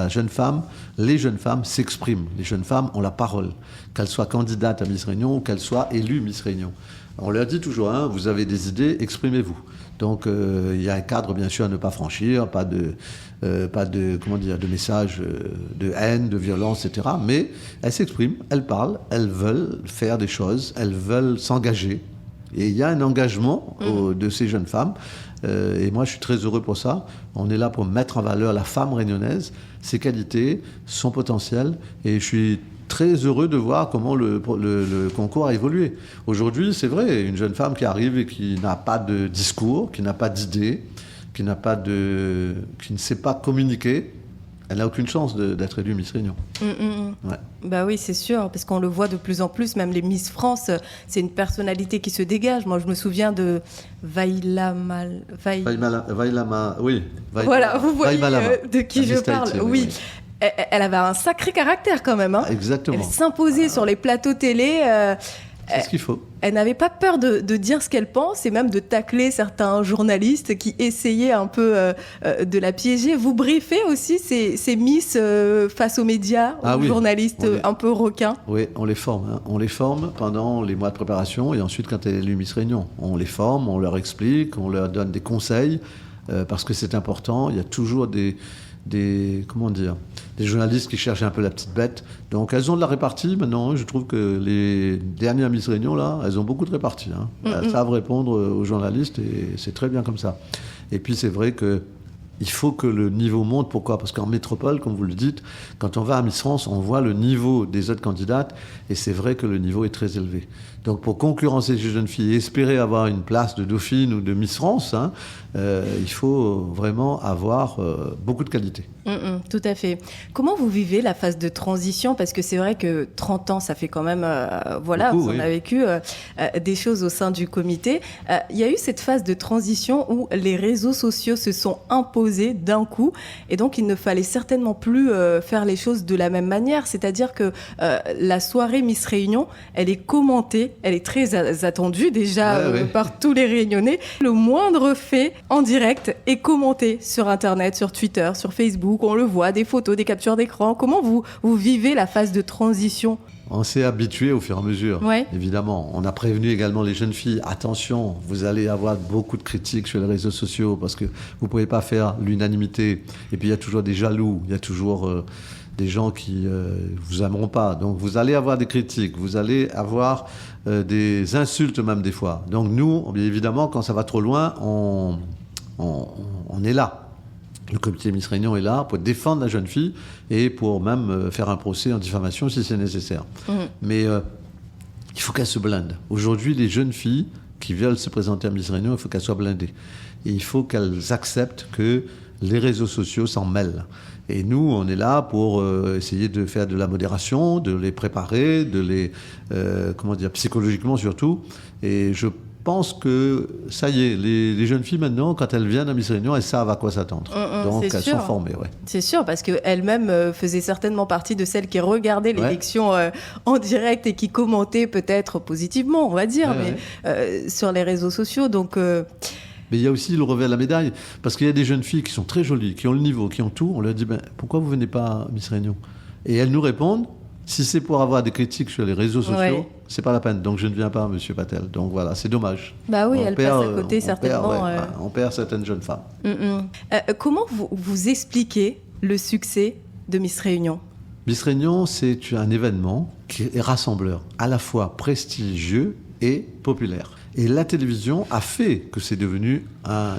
jeunes femmes s'expriment. Les jeunes femmes ont la parole. Qu'elles soient candidates à Miss Réunion ou qu'elles soient élues Miss Réunion. On leur dit toujours, vous avez des idées, exprimez-vous. Donc, il y a un cadre, bien sûr, à ne pas franchir, pas de messages de haine, de violence, etc. Mais elles s'expriment, elles parlent, elles veulent faire des choses, elles veulent s'engager. Et il y a un engagement de ces jeunes femmes. Et moi, je suis très heureux pour ça. On est là pour mettre en valeur la femme réunionnaise, ses qualités, son potentiel. Et je suis très heureux de voir comment le concours a évolué. Aujourd'hui, c'est vrai, une jeune femme qui arrive et qui n'a pas de discours, qui n'a pas d'idée, qui ne sait pas communiquer, elle n'a aucune chance d'être élue Miss Réunion. Ouais. Bah oui, c'est sûr, parce qu'on le voit de plus en plus, même les Miss France, c'est une personnalité qui se dégage. Moi, je me souviens de Vailama, oui. Voilà, vous voyez de qui je parle. Oui. Oui. Elle avait un sacré caractère quand même. Exactement. Elle s'imposait sur les plateaux télé. C'est ce qu'il faut. Elle n'avait pas peur de dire ce qu'elle pense et même de tacler certains journalistes qui essayaient un peu de la piéger. Vous briefez aussi ces Miss face aux médias, aux journalistes un peu requins? Oui, on les forme. On les forme pendant les mois de préparation et ensuite quand elle est élue Miss Réunion. On les forme, on leur explique, on leur donne des conseils parce que c'est important. Il y a toujours des journalistes qui cherchent un peu la petite bête. Donc elles ont de la répartie maintenant. Je trouve que les dernières Miss Réunion, là, elles ont beaucoup de répartie. Elles savent répondre aux journalistes et c'est très bien comme ça. Et puis c'est vrai que il faut que le niveau monte. Pourquoi ? Parce qu'en métropole, comme vous le dites, quand on va à Miss France, on voit le niveau des autres candidates et c'est vrai que le niveau est très élevé. Donc pour concurrencer ces jeunes filles et espérer avoir une place de Dauphine ou de Miss France, il faut vraiment avoir beaucoup de qualité. Tout à fait. Comment vous vivez la phase de transition ? Parce que c'est vrai que 30 ans, ça fait quand même... beaucoup, vous en avez vécu des choses au sein du comité. Il y a eu cette phase de transition où les réseaux sociaux se sont imposés d'un coup. Et donc, il ne fallait certainement plus faire les choses de la même manière. C'est-à-dire que la soirée Miss Réunion, elle est commentée, elle est très attendue déjà par tous les Réunionnais. Le moindre fait en direct est commenté sur Internet, sur Twitter, sur Facebook. On le voit, des photos, des captures d'écran. Comment vous vivez la phase de transition ? On s'est habitué au fur et à mesure, évidemment. On a prévenu également les jeunes filles, attention, vous allez avoir beaucoup de critiques sur les réseaux sociaux parce que vous ne pouvez pas faire l'unanimité. Et puis il y a toujours des jaloux, il y a toujours des gens qui vous aimeront pas. Donc vous allez avoir des critiques, vous allez avoir des insultes même des fois. Donc nous, bien évidemment, quand ça va trop loin, on est là. Le comité Miss Réunion est là pour défendre la jeune fille et pour même faire un procès en diffamation si c'est nécessaire. Mais il faut qu'elle se blinde. Aujourd'hui, les jeunes filles qui veulent se présenter à Miss Réunion, il faut qu'elles soient blindées. Et il faut qu'elles acceptent que les réseaux sociaux s'en mêlent. Et nous, on est là pour essayer de faire de la modération, de les préparer, de les, psychologiquement surtout. Et je pense que ça y est, les jeunes filles maintenant, quand elles viennent à Miss Réunion, elles savent à quoi s'attendre. Donc elles sont formées. Ouais. C'est sûr, parce qu'elles-mêmes faisaient certainement partie de celles qui regardaient l'élection en direct et qui commentaient peut-être positivement, on va dire, sur les réseaux sociaux. Donc... Mais il y a aussi le revers de la médaille, parce qu'il y a des jeunes filles qui sont très jolies, qui ont le niveau, qui ont tout. On leur dit, pourquoi vous ne venez pas à Miss Réunion ? Et elles nous répondent, si c'est pour avoir des critiques sur les réseaux sociaux, c'est pas la peine. Donc je ne viens pas, monsieur Patel. Donc voilà, c'est dommage. Bah oui, elles passent à côté certainement. On perd certaines jeunes femmes. Comment vous expliquez le succès de Miss Réunion ? Miss Réunion, c'est un événement qui est rassembleur, à la fois prestigieux et populaire. Et la télévision a fait que c'est devenu un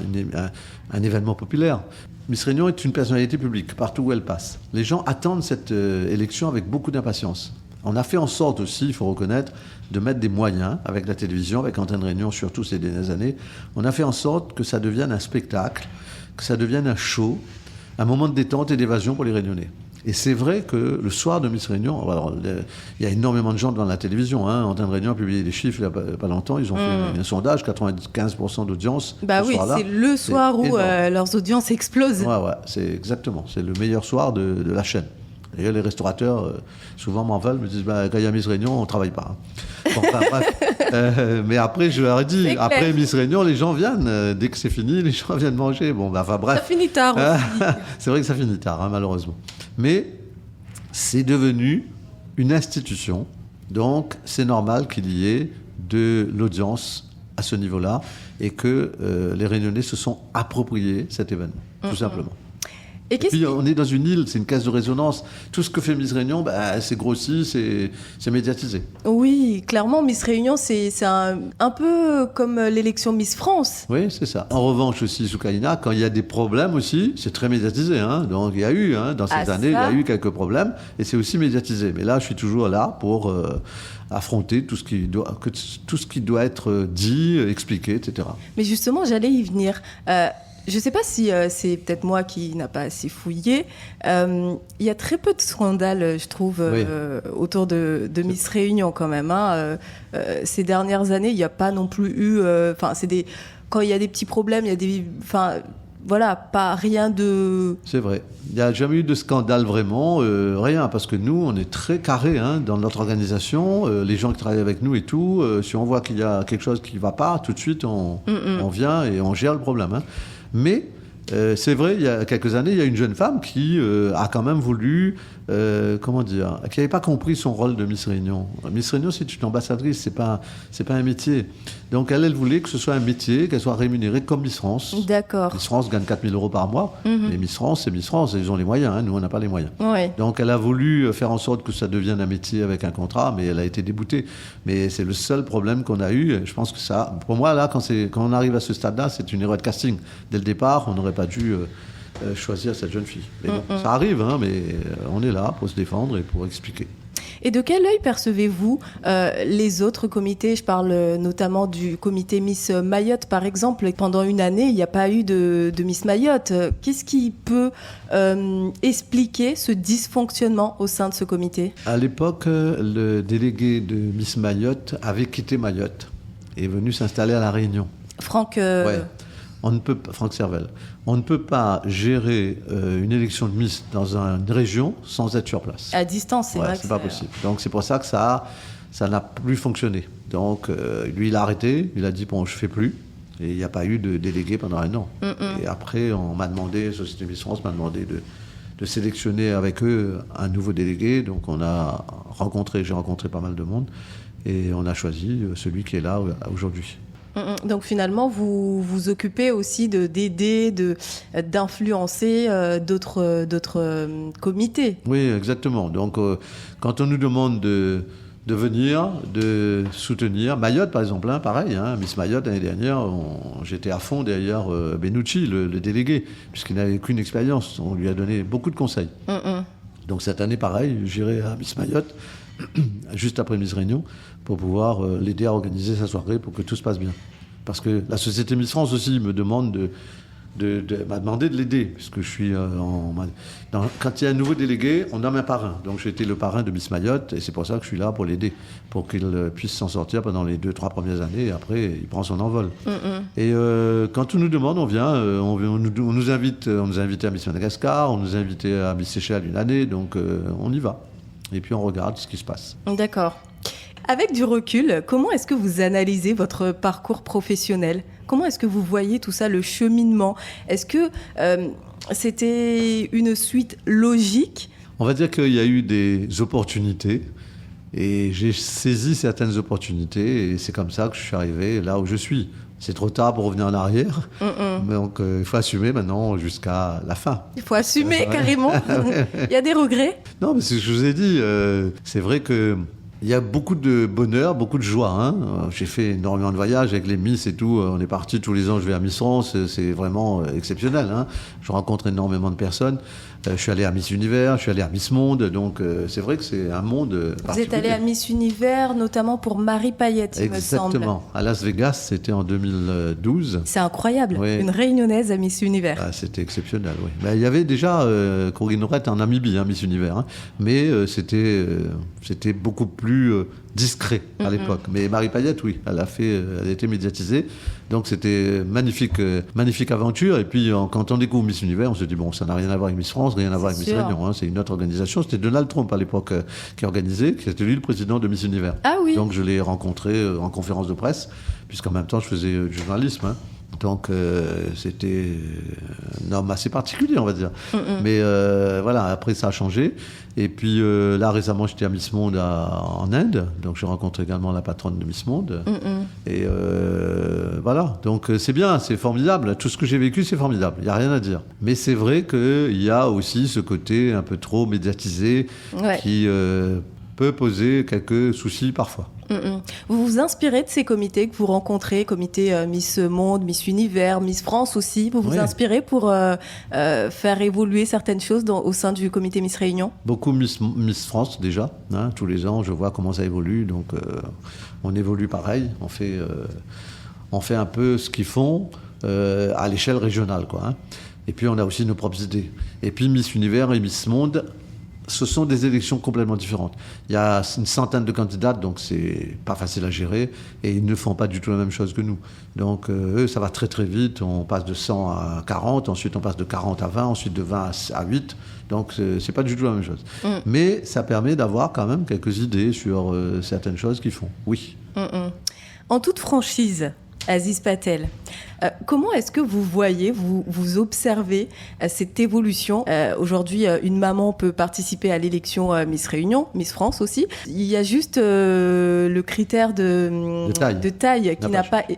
événement populaire. Miss Réunion est une personnalité publique, partout où elle passe. Les gens attendent cette élection avec beaucoup d'impatience. On a fait en sorte aussi, il faut reconnaître, de mettre des moyens avec la télévision, avec Antenne Réunion, surtout ces dernières années. On a fait en sorte que ça devienne un spectacle, que ça devienne un show, un moment de détente et d'évasion pour les Réunionnais. Et c'est vrai que le soir de Miss Réunion, alors, il y a énormément de gens devant la télévision. Antenne Réunion a publié des chiffres il n'y a pas longtemps. Ils ont fait un sondage, 95% d'audience. Bah oui, c'est le soir où leurs audiences explosent. Ouais, c'est exactement. C'est le meilleur soir de la chaîne. D'ailleurs, les restaurateurs, souvent m'en veulent, me disent quand il y a Miss Réunion, on ne travaille pas. Bon, bref. Mais après, je leur ai dit, après Miss Réunion, les gens viennent. Dès que c'est fini, les gens viennent manger. Bon, bref. Ça finit tard aussi. C'est vrai que ça finit tard, malheureusement. Mais c'est devenu une institution. Donc, c'est normal qu'il y ait de l'audience à ce niveau-là et que les Réunionnais se sont appropriés cet événement, tout simplement. Et puis, on est dans une île, c'est une caisse de résonance. Tout ce que fait Miss Réunion, c'est grossi, c'est médiatisé. Oui, clairement, Miss Réunion, c'est un peu comme l'élection Miss France. Oui, c'est ça. En revanche aussi, Soukaina, quand il y a des problèmes aussi, c'est très médiatisé. Donc, il y a eu, dans ces années, il y a eu quelques problèmes, et c'est aussi médiatisé. Mais là, je suis toujours là pour affronter tout ce qui doit être dit, expliqué, etc. Mais justement, j'allais y venir. Je ne sais pas si c'est peut-être moi qui n'a pas assez fouillé. Il y a très peu de scandales, je trouve, autour de Miss Réunion quand même. Ces dernières années, il n'y a pas non plus eu... quand il y a des petits problèmes, il y a des... pas rien de... C'est vrai. Il n'y a jamais eu de scandale vraiment, rien, parce que nous, on est très carrés dans notre organisation. Les gens qui travaillent avec nous et tout, si on voit qu'il y a quelque chose qui ne va pas, tout de suite, on vient et on gère le problème. Mais c'est vrai, il y a quelques années, il y a une jeune femme qui a quand même voulu, qui n'avait pas compris son rôle de Miss Réunion. Miss Réunion, c'est une ambassadrice, c'est pas un métier. Donc elle voulait que ce soit un métier, qu'elle soit rémunérée comme Miss France. D'accord. Miss France gagne 4 000 € par mois, mais Miss France, c'est Miss France, ils ont les moyens, nous on n'a pas les moyens. Oui. Donc elle a voulu faire en sorte que ça devienne un métier avec un contrat, mais elle a été déboutée. Mais c'est le seul problème qu'on a eu. Je pense que ça, pour moi, là, quand on arrive à ce stade-là, c'est une erreur de casting. Dès le départ, on n'aurait pas dû choisir cette jeune fille. Mais bon, ça arrive, mais on est là pour se défendre et pour expliquer. Et de quel œil percevez-vous les autres comités ? Je parle notamment du comité Miss Mayotte, par exemple. Pendant une année, il n'y a pas eu de Miss Mayotte. Qu'est-ce qui peut expliquer ce dysfonctionnement au sein de ce comité ? À l'époque, le délégué de Miss Mayotte avait quitté Mayotte et est venu s'installer à La Réunion. Franck Servel. On ne peut pas gérer une élection de Miss dans une région sans être sur place. À distance, c'est vrai que c'est pas possible. Donc c'est pour ça que ça n'a plus fonctionné. Donc lui, il a arrêté. Il a dit bon, je fais plus. Et il n'y a pas eu de délégué pendant un an. Et après, on m'a demandé, Société Miss France m'a demandé de sélectionner avec eux un nouveau délégué. Donc j'ai rencontré pas mal de monde. Et on a choisi celui qui est là aujourd'hui. Donc finalement, vous vous occupez aussi d'aider, d'influencer d'autres comités. Oui, exactement. Donc quand on nous demande de venir, de soutenir. Mayotte, par exemple, pareil, Miss Mayotte, l'année dernière, j'étais à fond derrière Benucci, le délégué, puisqu'il n'avait qu'une expérience. On lui a donné beaucoup de conseils. Donc cette année, pareil, j'irai à Miss Mayotte, juste après Miss Réunion, pour pouvoir l'aider à organiser sa soirée pour que tout se passe bien. Parce que la société Miss France aussi me demande m'a demandé de l'aider, puisque je suis quand il y a un nouveau délégué, on nomme un parrain. Donc j'ai été le parrain de Miss Mayotte, et c'est pour ça que je suis là pour l'aider, pour qu'il puisse s'en sortir pendant les 2-3 premières années, et après il prend son envol. Et quand on nous demande, on vient, on nous invite, on nous a invités à Miss Madagascar, on nous a invités à Miss Seychelles une année, donc on y va. Et puis on regarde ce qui se passe. D'accord. Avec du recul, comment est-ce que vous analysez votre parcours professionnel ? Comment est-ce que vous voyez tout ça, le cheminement ? Est-ce que c'était une suite logique ? On va dire qu'il y a eu des opportunités et j'ai saisi certaines opportunités et c'est comme ça que je suis arrivé là où je suis. C'est trop tard pour revenir en arrière, donc il faut assumer maintenant jusqu'à la fin. Il faut assumer carrément. Il y a des regrets ? Non, mais c'est ce que je vous ai dit. C'est vrai que il y a beaucoup de bonheur, beaucoup de joie. J'ai fait énormément de voyages avec les Miss et tout. On est partis tous les ans, je vais à Miss France. C'est vraiment exceptionnel. Je rencontre énormément de personnes. Je suis allé à Miss Univers, je suis allé à Miss Monde. Donc c'est vrai que c'est un monde particulier. Vous êtes allé à Miss Univers, notamment pour Marie Payette, il me semble. Exactement. À Las Vegas, c'était en 2012. C'est incroyable. Oui. Une Réunionnaise à Miss Univers. Ah, c'était exceptionnel, oui. Mais il y avait déjà Corinne Rett en Namibie, Miss Univers. Mais c'était beaucoup plus discret à l'époque. Mais Marie Payette, oui, elle a été médiatisée. Donc c'était magnifique aventure. Et puis quand on découvre Miss Univers, on se dit bon, ça n'a rien à voir avec Miss France, rien à voir avec Miss Réunion. C'est une autre organisation. C'était Donald Trump à l'époque qui organisait, qui était lui le président de Miss Univers. Ah oui. Donc je l'ai rencontré en conférence de presse, puisqu'en même temps je faisais du journalisme. Donc c'était un homme assez particulier, on va dire. Mais voilà, après ça a changé. Et puis là récemment j'étais à Miss Monde en Inde, donc j'ai rencontré également la patronne de Miss Monde. Et voilà, donc c'est bien, c'est formidable. Tout ce que j'ai vécu, c'est formidable, il n'y a rien à dire. Mais c'est vrai qu'il y a aussi ce côté un peu trop médiatisé qui peut poser quelques soucis parfois. Vous vous inspirez de ces comités que vous rencontrez, comité Miss Monde, Miss Univers, Miss France aussi. Vous vous inspirez pour faire évoluer certaines choses au sein du comité Miss Réunion ? Beaucoup Miss France déjà. Tous les ans, je vois comment ça évolue. Donc, on évolue pareil. On fait un peu ce qu'ils font à l'échelle régionale, quoi. Et puis, on a aussi nos propres idées. Et puis, Miss Univers et Miss Monde, ce sont des élections complètement différentes. Il y a une centaine de candidates, donc c'est pas facile à gérer, et ils ne font pas du tout la même chose que nous. Donc eux, ça va très très vite, on passe de 100 à 40, ensuite on passe de 40 à 20, ensuite de 20 à 8, donc c'est pas du tout la même chose. Mais ça permet d'avoir quand même quelques idées sur certaines choses qu'ils font, oui. En toute franchise, Aziz Patel, comment est-ce que vous voyez, vous observez cette évolution ? Aujourd'hui, une maman peut participer à l'élection Miss Réunion, Miss France aussi. Il y a juste le critère de taille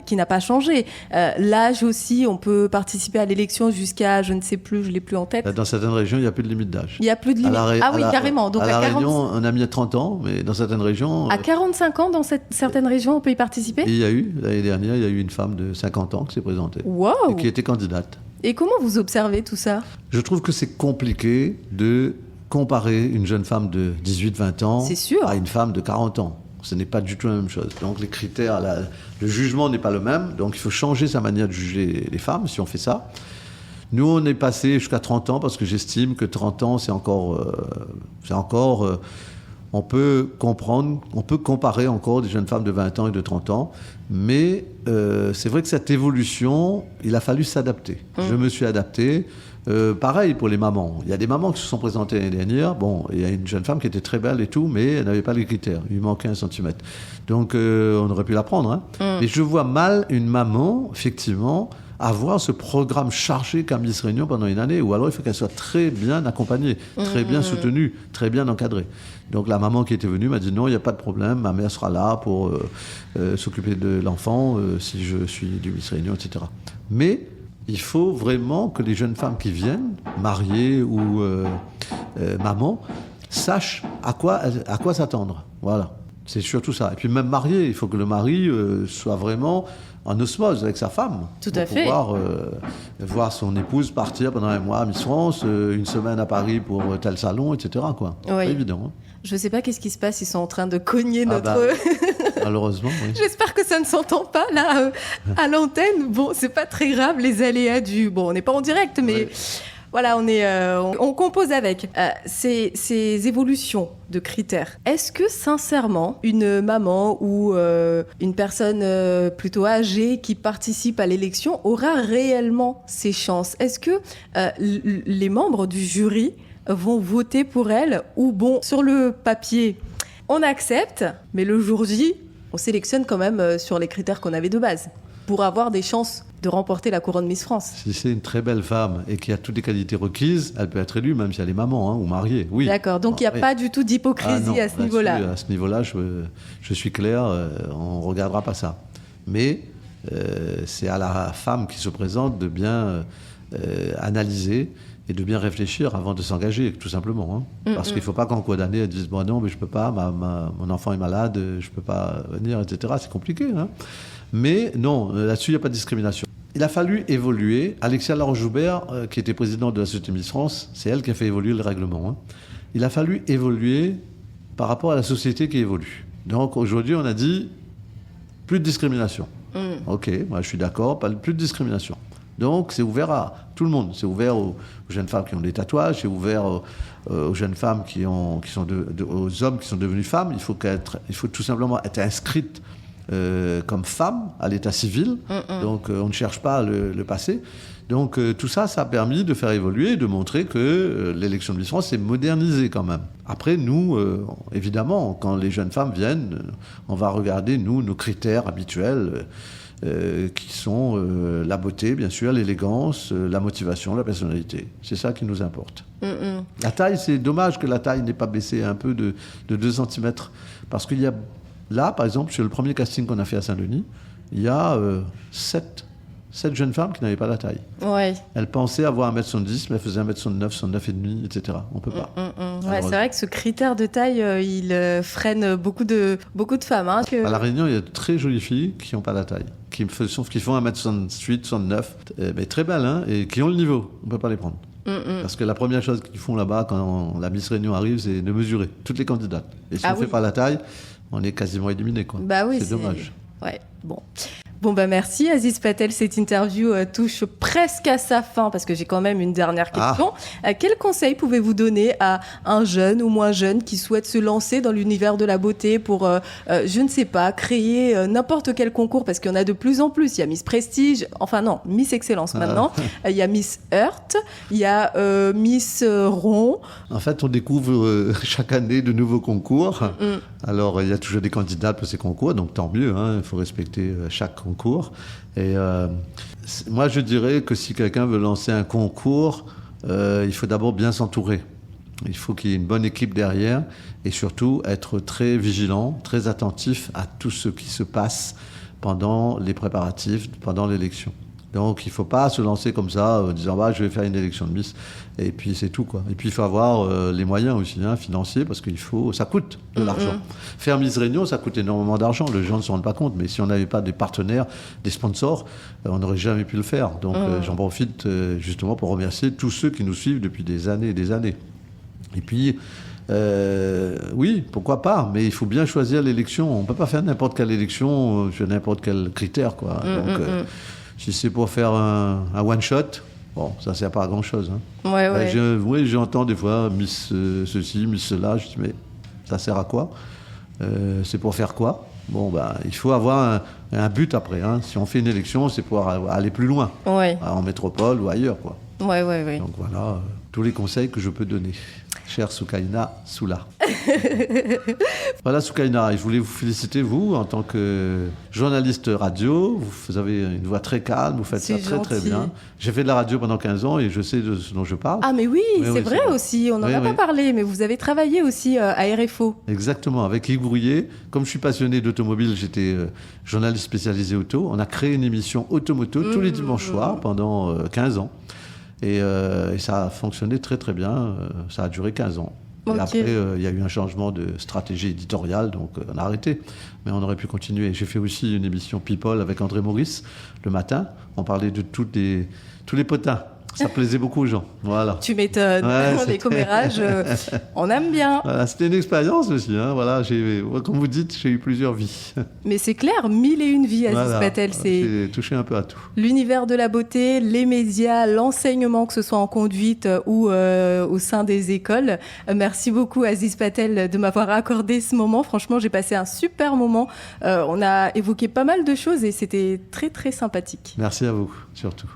qui n'a pas changé. L'âge aussi, on peut participer à l'élection jusqu'à, je ne sais plus, je ne l'ai plus en tête. Dans certaines régions, il n'y a plus de limite d'âge. Il n'y a plus de limite. Carrément. Donc, à La Réunion, on a mis à 30 ans, mais dans certaines régions... À 45 ans, dans certaines régions, on peut y participer ? Et il y a eu, l'année dernière, il y a eu une femme de 50 ans qui s'est présentée. Wow. Et qui était candidate. Et comment vous observez tout ça ? Je trouve que c'est compliqué de comparer une jeune femme de 18-20 ans à une femme de 40 ans. Ce n'est pas du tout la même chose. Donc les critères, le jugement n'est pas le même. Donc il faut changer sa manière de juger les femmes si on fait ça. Nous, on est passé jusqu'à 30 ans parce que j'estime que 30 ans, c'est encore on peut comprendre, on peut comparer encore des jeunes femmes de 20 ans et de 30 ans, mais c'est vrai que cette évolution, il a fallu s'adapter. Je me suis adapté. Pareil pour les mamans. Il y a des mamans qui se sont présentées l'année dernière. Bon, il y a une jeune femme qui était très belle et tout, mais elle n'avait pas les critères. Il lui manquait 1 centimètre. Donc, on aurait pu la prendre. Mais je vois mal une maman, effectivement, avoir ce programme chargé qu'a Miss Réunion pendant une année, ou alors il faut qu'elle soit très bien accompagnée, très bien soutenue, très bien encadrée. Donc la maman qui était venue m'a dit non, il n'y a pas de problème, ma mère sera là pour s'occuper de l'enfant si je suis du Miss Réunion, etc. Mais il faut vraiment que les jeunes femmes qui viennent, mariées ou maman, sachent à quoi s'attendre. Voilà, c'est surtout ça. Et puis même marié, il faut que le mari soit vraiment en osmose avec sa femme. Tout à fait. Pouvoir voir son épouse partir pendant un mois à Miss France, une semaine à Paris pour tel salon, etc. Quoi. Oui. Pas évident. Hein. Je ne sais pas qu'est-ce qui se passe, ils sont en train de cogner notre... Malheureusement, oui. J'espère que ça ne s'entend pas là à l'antenne. Bon, c'est pas très grave, les aléas du... Bon, on n'est pas en direct, mais... Oui. Voilà, on compose avec. Ces évolutions de critères, est-ce que sincèrement, une maman ou une personne plutôt âgée qui participe à l'élection aura réellement ses chances? Est-ce que les membres du jury vont voter pour elle, ou bon, sur le papier, on accepte, mais le jour J, on sélectionne quand même sur les critères qu'on avait de base pour avoir des chances de remporter la couronne Miss France? Si c'est une très belle femme et qui a toutes les qualités requises, elle peut être élue, même si elle est maman ou mariée. Oui. D'accord, donc il n'y a pas du tout d'hypocrisie à ce niveau-là. À ce niveau-là, je suis clair, on ne regardera pas ça. Mais c'est à la femme qui se présente de bien analyser et de bien réfléchir avant de s'engager, tout simplement. Hein. Parce qu'il ne faut pas qu'en cours d'année, elle dise bon, non, mais je ne peux pas, mon enfant est malade, je ne peux pas venir, etc. C'est compliqué. Hein. Mais non, là-dessus, il n'y a pas de discrimination. Il a fallu évoluer. Alexia Laroche-Joubert, qui était présidente de la Société Miss France, c'est elle qui a fait évoluer le règlement. Hein. Il a fallu évoluer par rapport à la société qui évolue. Donc aujourd'hui, on a dit plus de discrimination. Ok, moi je suis d'accord, plus de discrimination. Donc c'est ouvert à tout le monde. C'est ouvert aux jeunes femmes qui ont des tatouages, c'est ouvert aux jeunes femmes aux hommes qui sont devenus femmes. Il faut tout simplement être inscrite comme femme à l'état civil. Donc on ne cherche pas le passé. Donc tout ça, ça a permis de faire évoluer, de montrer que l'élection de Miss France s'est modernisée quand même. Après, nous, évidemment, quand les jeunes femmes viennent, on va regarder, nous, nos critères habituels, qui sont la beauté, bien sûr, l'élégance, la motivation, la personnalité. C'est ça qui nous importe. La taille, c'est dommage que la taille n'ait pas baissé un peu de 2 cm. Parce qu'il y a, là, par exemple, sur le premier casting qu'on a fait à Saint-Denis, il y a 7 jeunes femmes qui n'avaient pas la taille. Ouais. Elles pensaient avoir 1m70, mais elles faisaient 1m69, 109,5, etc. On ne peut pas. Ouais, c'est vrai que ce critère de taille, il freine beaucoup de femmes. Hein, À La Réunion, il y a de très jolies filles qui n'ont pas la taille, qui font 1m68, 69, mais très belles, hein, et qui ont le niveau. On ne peut pas les prendre. Parce que la première chose qu'ils font là-bas, quand la Miss Réunion arrive, c'est de mesurer toutes les candidates. Et si on ne fait pas la taille, on est quasiment éliminé. Quoi. Bah oui, c'est dommage. Ouais, bon. Bon, merci Aziz Patel. Cette interview touche presque à sa fin parce que j'ai quand même une dernière question. Quel conseil pouvez-vous donner à un jeune ou moins jeune qui souhaite se lancer dans l'univers de la beauté pour, je ne sais pas, créer n'importe quel concours, parce qu'il y en a de plus en plus. Il y a Miss Prestige, enfin non, Miss Excellence maintenant. Il y a Miss Heart, il y a Miss Rond. En fait, on découvre chaque année de nouveaux concours. Alors, il y a toujours des candidats pour ces concours, donc tant mieux, hein, il faut respecter chaque concours. Et moi, je dirais que si quelqu'un veut lancer un concours, il faut d'abord bien s'entourer. Il faut qu'il y ait une bonne équipe derrière et surtout être très vigilant, très attentif à tout ce qui se passe pendant les préparatifs, pendant l'élection. Donc, il ne faut pas se lancer comme ça, en disant je vais faire une élection de Miss, et puis c'est tout, quoi. Et puis, il faut avoir les moyens aussi, financiers, parce que ça coûte de l'argent. Faire Miss Réunion, ça coûte énormément d'argent. Les gens ne se rendent pas compte, mais si on n'avait pas des partenaires, des sponsors, on n'aurait jamais pu le faire. Donc, j'en profite justement pour remercier tous ceux qui nous suivent depuis des années et des années. Et puis, oui, pourquoi pas, mais il faut bien choisir l'élection. On ne peut pas faire n'importe quelle élection sur n'importe quel critère, quoi. Donc, si c'est pour faire un one-shot, bon, ça ne sert pas à grand-chose. Hein. Ouais. J'entends des fois Miss ceci, Miss cela. Je dis, mais ça sert à quoi ? C'est pour faire quoi ? Bon, il faut avoir un but après. Hein. Si on fait une élection, c'est pour aller plus loin, en métropole ou ailleurs, quoi. Ouais. Donc voilà, tous les conseils que je peux donner. chère Soukaina Soula. Voilà Soukaina, je voulais vous féliciter, vous, en tant que journaliste radio. Vous avez une voix très calme, vous faites ça très gentil. très bien. J'ai fait de la radio pendant 15 ans et je sais de ce dont je parle. Ah mais oui, c'est vrai aussi, on n'en a pas parlé, mais vous avez travaillé aussi à RFO. Exactement, avec Yves Brouillet. Comme je suis passionné d'automobile, j'étais journaliste spécialisé auto. On a créé une émission Automoto tous les dimanches soirs pendant 15 ans. Et ça a fonctionné très très bien, ça a duré 15 ans. Et après, il y a eu un changement de stratégie éditoriale, donc on a arrêté. Mais on aurait pu continuer. J'ai fait aussi une émission People avec André Maurice, le matin. On parlait de tous les potins. Ça plaisait beaucoup aux gens. Voilà. Tu m'étonnes. Les commérages, on aime bien. Voilà, c'était une expérience aussi. Hein. Voilà, comme vous dites, j'ai eu plusieurs vies. Mais c'est clair, 1001 vies, Aziz Patel. J'ai touché un peu à tout. L'univers de la beauté, les médias, l'enseignement, que ce soit en conduite ou au sein des écoles. Merci beaucoup, Aziz Patel, de m'avoir accordé ce moment. Franchement, j'ai passé un super moment. On a évoqué pas mal de choses et c'était très, très sympathique. Merci à vous, surtout.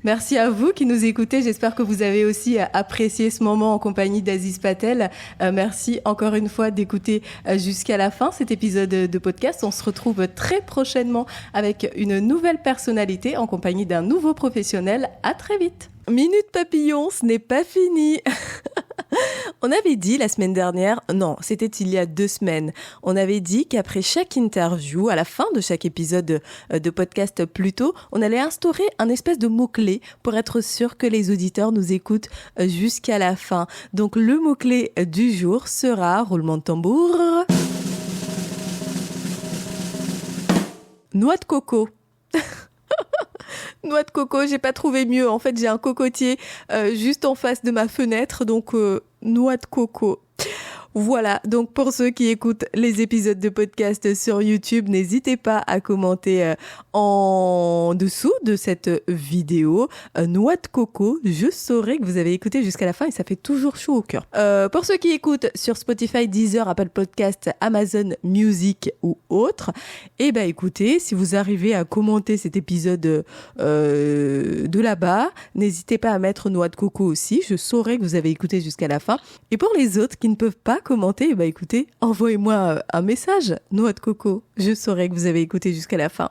Merci à vous qui nous écoutez. J'espère que vous avez aussi apprécié ce moment en compagnie d'Aziz Patel. Merci encore une fois d'écouter jusqu'à la fin cet épisode de podcast. On se retrouve très prochainement avec une nouvelle personnalité en compagnie d'un nouveau professionnel. À très vite. Minute Papillon, ce n'est pas fini. On avait dit la semaine dernière, non, c'était il y a 2 semaines, on avait dit qu'après chaque interview, à la fin de chaque épisode de podcast plutôt, on allait instaurer un espèce de mot-clé pour être sûr que les auditeurs nous écoutent jusqu'à la fin. Donc le mot-clé du jour sera, roulement de tambour, noix de coco. Noix de coco, j'ai pas trouvé mieux. En fait, j'ai un cocotier juste en face de ma fenêtre, donc noix de coco. Voilà, donc pour ceux qui écoutent les épisodes de podcast sur YouTube, n'hésitez pas à commenter en dessous de cette vidéo. Noix de coco, je saurai que vous avez écouté jusqu'à la fin et ça fait toujours chaud au cœur. Pour ceux qui écoutent sur Spotify, Deezer, Apple Podcast, Amazon Music ou autres, eh ben écoutez, si vous arrivez à commenter cet épisode de là-bas, n'hésitez pas à mettre noix de coco aussi, je saurai que vous avez écouté jusqu'à la fin. Et pour les autres qui ne peuvent pas commenter, bah écoutez, envoyez-moi un message, noix de coco. Je saurai que vous avez écouté jusqu'à la fin.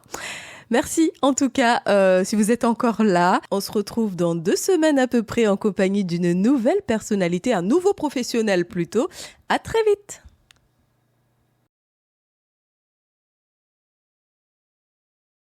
Merci en tout cas, si vous êtes encore là. On se retrouve dans 2 semaines à peu près en compagnie d'une nouvelle personnalité, un nouveau professionnel plutôt. À très vite.